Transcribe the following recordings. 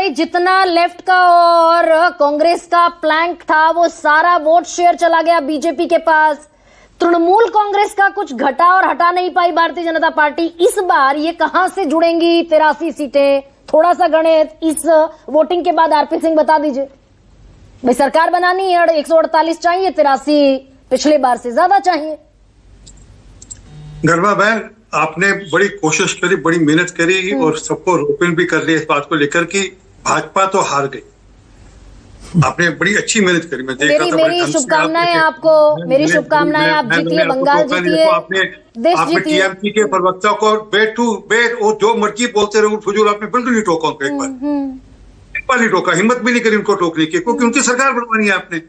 भाई जितना लेफ्ट का और कांग्रेस का प्लैंक था वो सारा वोट शेयर चला गया बीजेपी के पास। तृणमूल कांग्रेस का कुछ घटा और हटा नहीं पाई भारतीय जनता पार्टी। इस बार ये कहां से जुड़ेंगी 83 सीटें? थोड़ा सा गणित इस वोटिंग के बाद आरपी सिंह बता दीजिए। भाई सरकार बनानी है, 148 चाहिए, 83 पिछले बार से ज्यादा चाहिए। गरबा बहन, आपने बड़ी कोशिश करी, बड़ी मेहनत करी और सबको रोपन भी कर लिया इस बात को लेकर कि भाजपा तो हार गई। आपने बड़ी अच्छी मेहनत करी, मैं देख रहा था। मेरी शुभकामनाएं आपको, मेरी शुभकामनाएं। आप जीतिए, बंगाल जीतिए, देश जीतिए। टीएमसी के प्रवक्ता को बेट वो जो मर्जी बोलते रहे फजूल, आपने बिल्कुल नहीं टोका उनको। एक बार नहीं टोका, हिम्मत भी नहीं करी उनको टोकने की, क्योंकि उनकी सरकार बनवानी है आपने।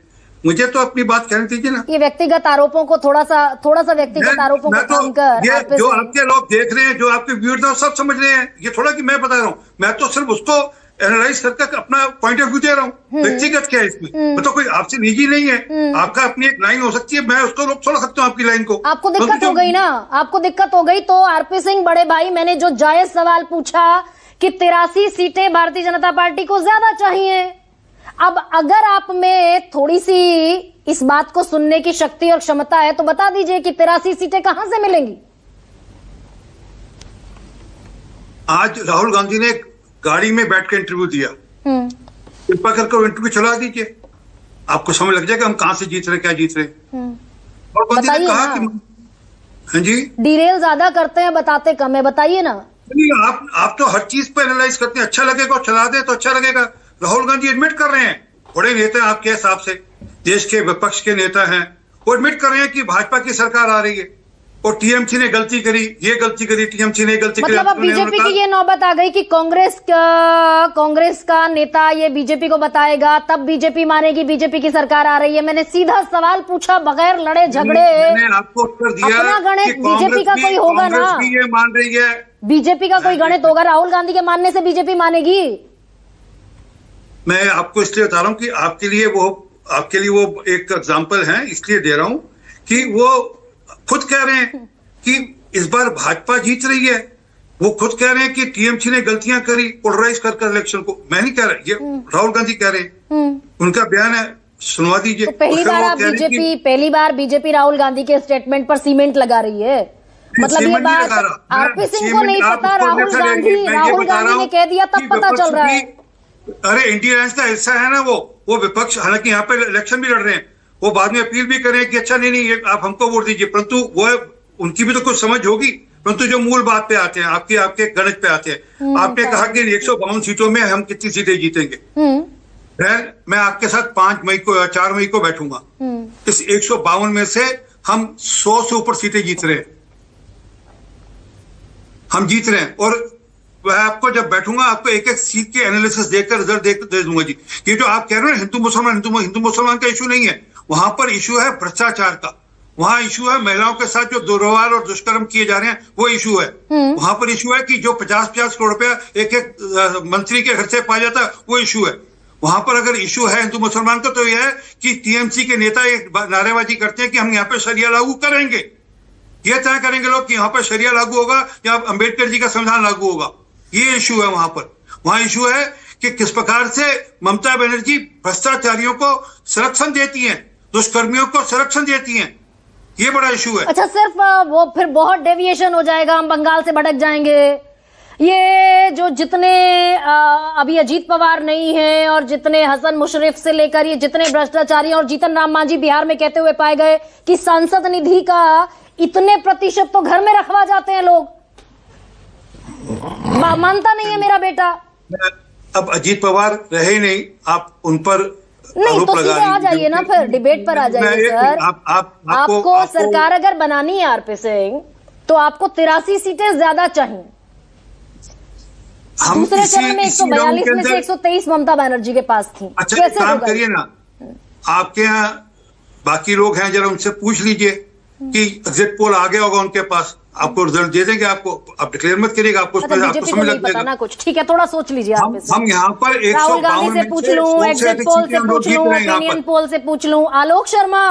मुझे तो अपनी बात कहने दीजिए ना। ये व्यक्तिगत आरोपों को थोड़ा सा व्यक्तिगत आरोपों को कम कर। ये जो आपके लोग देख रहे हैं, जो आपके व्यूअर्स हैं, सब समझ रहे हैं। ये थोड़ा कि मैं बता रहा हूँ, मैं तो सिर्फ उसको एनालाइज करके अपना पॉइंट ऑफ व्यू दे रहा हूँ। व्यक्तिगत क्या है इसमें? मैं तो कोई आपसे निजी नहीं है। आपका अपनी एक लाइन हो सकती है, मैं उसको रोक छोड़ सकता हूँ आपकी लाइन को। आपको दिक्कत हो गई ना, आपको दिक्कत हो गई तो आरपी सिंह बड़े भाई, मैंने जो जायज सवाल पूछा कि 83 सीटें भारतीय जनता पार्टी को ज्यादा चाहिए। अब अगर आप में थोड़ी सी इस बात को सुनने की शक्ति और क्षमता है तो बता दीजिए कि 83 सीटें कहां से मिलेंगी? आज राहुल गांधी ने गाड़ी में बैठ के इंटरव्यू दिया। कृपा करके इंटरव्यू चला दीजिए, आपको समझ लग जाएगा हम कहां से जीत रहे, क्या जीत रहे। राहुल गांधी ने कहा कि हाँ जी, डिरेल ज्यादा करते हैं, बताते कम है, बताइए ना। आप तो हर चीज पे एनालाइज करते हैं। अच्छा लगेगा और चला दे तो अच्छा लगेगा। राहुल गांधी एडमिट कर रहे हैं, बड़े नेता हैं आपके हिसाब से, देश के विपक्ष के नेता हैं, वो एडमिट कर रहे हैं कि भाजपा की सरकार आ रही है और टीएमसी ने गलती करी, ये गलती करी, टीएमसी ने गलती करी। मतलब अब बीजेपी की ये नौबत आ गई कि कांग्रेस का नेता ये बीजेपी को बताएगा, तब बीजेपी मानेगी बीजेपी की सरकार आ रही है। मैंने सीधा सवाल पूछा, बगैर लड़े झगड़े। मैंने आपको उत्तर दिया, अपना गणित बीजेपी का कोई होगा ना, ये मान रही है। बीजेपी का कोई गणित होगा, राहुल गांधी के मानने से बीजेपी मानेगी? मैं आपको इसलिए बता रहा हूं कि आपके लिए वो एक एग्जांपल है, इसलिए दे रहा हूं कि वो खुद कह रहे हैं कि इस बार भाजपा जीत रही है। वो खुद कह रहे हैं कि टीएमसी ने गलतियां करी पोलराइज कर इलेक्शन को। मैं नहीं कह रहा, ये राहुल गांधी कह रहे हैं, उनका बयान है, सुनवा दीजिए। तो पहली बार बीजेपी राहुल गांधी के स्टेटमेंट पर सीमेंट लगा रही है। मतलब ये बात आरपी सिंह को नहीं पता, राहुल गांधी ने कह दिया तब पता चल रहा है। अरे इंडिया अलायंस का हिस्सा है ना वो विपक्ष, हालांकि यहाँ पे इलेक्शन भी लड़ रहे हैं, वो बाद में अपील भी करें कि अच्छा नहीं ये आप हमको वोट दीजिए, परंतु वो उनकी भी तो कुछ समझ होगी। परंतु जो मूल बात पे आते हैं, आपके गणित पे आते हैं। आपने कहा कि 152 सीटों में हम कितनी सीटें जीतेंगे। मैं आपके साथ 4 मई को बैठूंगा। इस 152 में से हम 100 से ऊपर सीटें जीत रहे हैं, हम जीत रहे हैं। और वह आपको जब बैठूंगा आपको एक एक सीट के एनालिसिस देकर रिजल्ट दे दूंगा जी। ये जो आप कह रहे हो हिंदू मुसलमान का इशू नहीं है, वहां पर इशू है भ्रष्टाचार का। वहां इशू है महिलाओं के साथ जो दुर्व्यवहार और दुष्कर्म किए जा रहे हैं, वो इशू है। वहां पर इशू है कि जो 50-50 करोड़ रुपया एक मंत्री के घर से पाया जाता है, वो इशू है। वहां पर अगर इशू है हिंदू मुसलमान का तो यह है कि टीएमसी के नेता एक नारेबाजी करते हैं कि हम यहाँ पे शरिया लागू करेंगे। ये तय करेंगे लोग कि यहाँ पर शरिया लागू होगा या अम्बेडकर जी का संविधान लागू होगा। ये इशू है वहां पर। वहां इशू है कि किस प्रकार से ममता बनर्जी भ्रष्टाचारियों को संरक्षण देती हैं, दुष्कर्मियों को संरक्षण देती हैं। ये बड़ा इशू है। अच्छा, सिर्फ वो फिर बहुत डेविएशन हो जाएगा, हम बंगाल से भटक जाएंगे। ये जो जितने अभी अजीत पवार नहीं है और जितने हसन मुशर्रफ से लेकर ये जितने भ्रष्टाचारी और जीतन राम मांझी बिहार में कहते हुए पाए गए कि सांसद निधि का इतने प्रतिशत तो घर में रखवा जाते हैं लोग। मानता नहीं है मेरा बेटा। अब अजीत पवार रहे नहीं, आप उन पर नहीं तो सीधे आ जाइए ना, फिर डिबेट पर आ जाइए सर। आपको सरकार अगर बनानी है आरपी सिंह तो आपको 83 सीटें ज्यादा चाहिए। दूसरे चरण में 142 में से 123 ममता बनर्जी के पास थी। अच्छा, कैसे काम करिए ना, आपके यहाँ बाकी लोग हैं, जरा उनसे पूछ लीजिए कि एग्जिट पोल आ गया होगा उनके पास, आपको रिजल्ट दे देंगे। आपको आप डिक्लेयर मत करिएगा, आपको समझ लग जाएगा ना कुछ। ठीक है, थोड़ा सोच लीजिए। हम यहाँ पर 152 राहुल गांधी से पूछ लूं, एग्जिट पोल से पूछ लूं, ओपिनियन पोल से पूछ लूं, आलोक शर्मा